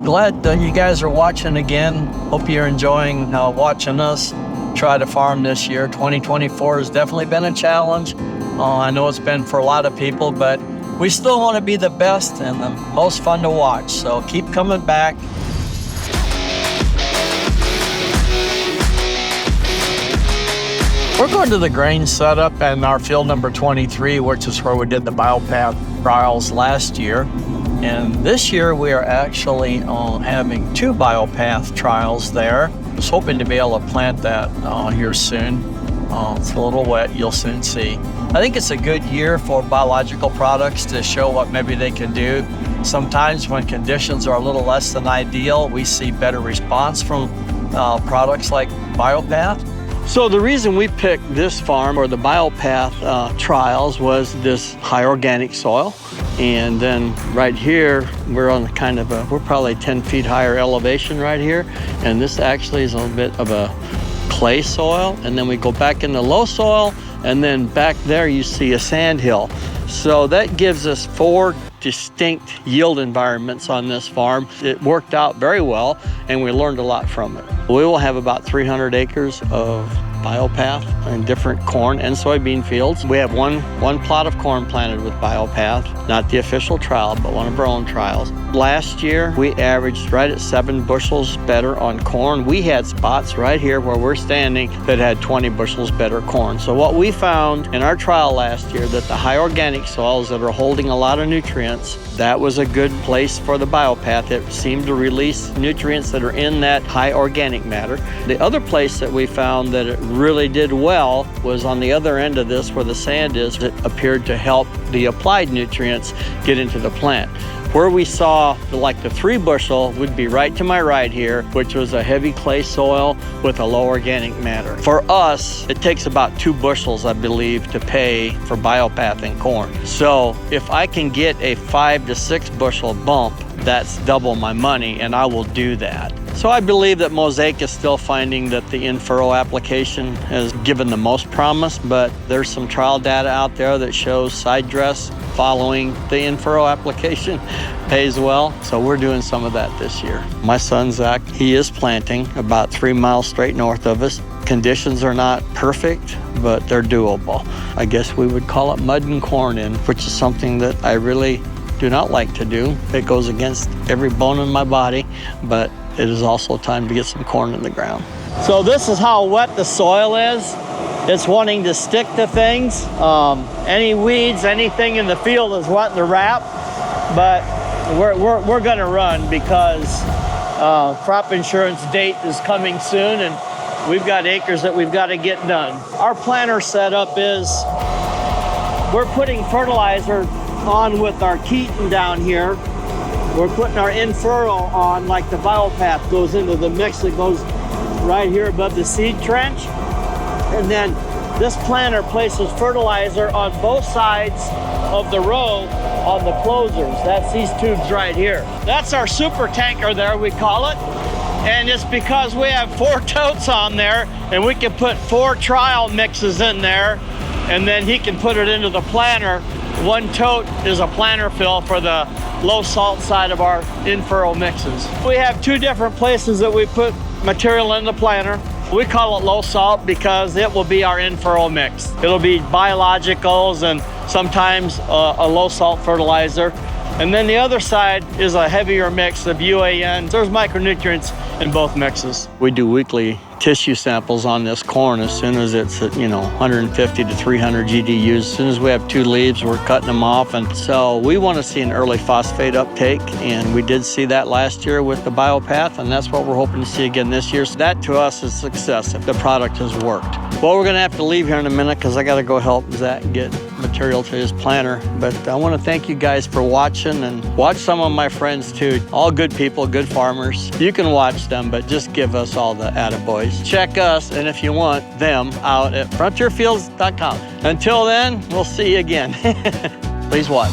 glad that you guys are watching again. Hope you're enjoying watching us try to farm this year. 2024 has definitely been a challenge. I know it's been for a lot of people, but we still want to be the best and the most fun to watch. So keep coming back. We're going to the grain setup and our field number 23, which is where we did the BioPath trials last year. And this year we are actually having 2 BioPath trials there. I was hoping to be able to plant that here soon. It's a little wet, you'll soon see. I think it's a good year for biological products to show what maybe they can do. Sometimes when conditions are a little less than ideal, we see better response from products like BioPath. So the reason we picked this farm or the BioPath trials was this high organic soil. And then right here, we're on kind of we're probably 10 feet higher elevation right here. And this actually is a little bit of a clay soil. And then we go back into low soil, and then back there you see a sand hill. So that gives us 4 distinct yield environments on this farm. It worked out very well, and we learned a lot from it. We will have about 300 acres of BioPath and different corn and soybean fields. We have one plot of corn planted with BioPath, not the official trial, but one of our own trials. Last year, we averaged right at 7 bushels better on corn. We had spots right here where we're standing that had 20 bushels better corn. So what we found in our trial last year, that the high organic soils that are holding a lot of nutrients, that was a good place for the BioPath. It seemed to release nutrients that are in that high organic matter. The other place that we found that it really did well was on the other end of this where the sand is. It appeared to help the applied nutrients get into the plant. Where we saw like the 3 bushel would be right to my right here, which was a heavy clay soil with a low organic matter. For us, it takes about 2 bushels, I believe, to pay for BioPath in corn. So if I can get a 5 to 6 bushel bump, that's double my money, and I will do that. So I believe that Mosaic is still finding that the in-furrow application has given the most promise, but there's some trial data out there that shows side dress following the in-furrow application pays well. So we're doing some of that this year. My son, Zach, he is planting about 3 miles straight north of us. Conditions are not perfect, but they're doable. I guess we would call it mud and corn in, which is something that I really do not like to do. It goes against every bone in my body, but it is also time to get some corn in the ground. So this is how wet the soil is. It's wanting to stick to things. Any weeds, anything in the field is wanting to wrap, but we're gonna run because crop insurance date is coming soon, and we've got acres that we've got to get done. Our planter setup is we're putting fertilizer on with our Keaton down here. We're putting our in-furrow on like the BioPath goes into the mix that goes right here above the seed trench. And then this planter places fertilizer on both sides of the row on the closers. That's these tubes right here. That's our super tanker there, we call it. And it's because we have 4 totes on there, and we can put 4 trial mixes in there, and then he can put it into the planter. 1 tote is a planter fill for the low salt side of our in-furrow mixes. We have 2 different places that we put material in the planter. We call it low salt because it will be our in-furrow mix. It'll be biologicals and sometimes a low salt fertilizer. And then the other side is a heavier mix of UAN. There's micronutrients in both mixes. We do weekly tissue samples on this corn as soon as it's at 150 to 300 GDUs. As soon as we have 2 leaves, we're cutting them off. And so we want to see an early phosphate uptake. And we did see that last year with the BioPath, and that's what we're hoping to see again this year. So that to us is success if the product has worked. Well, we're gonna have to leave here in a minute because I gotta go help Zach get material to his planter. But I want to thank you guys for watching, and watch some of my friends too. All good people, good farmers. You can watch them, but just give us all the attaboys. Check us, and if you want them, out at frontierfields.com. Until then, we'll see you again. Please watch.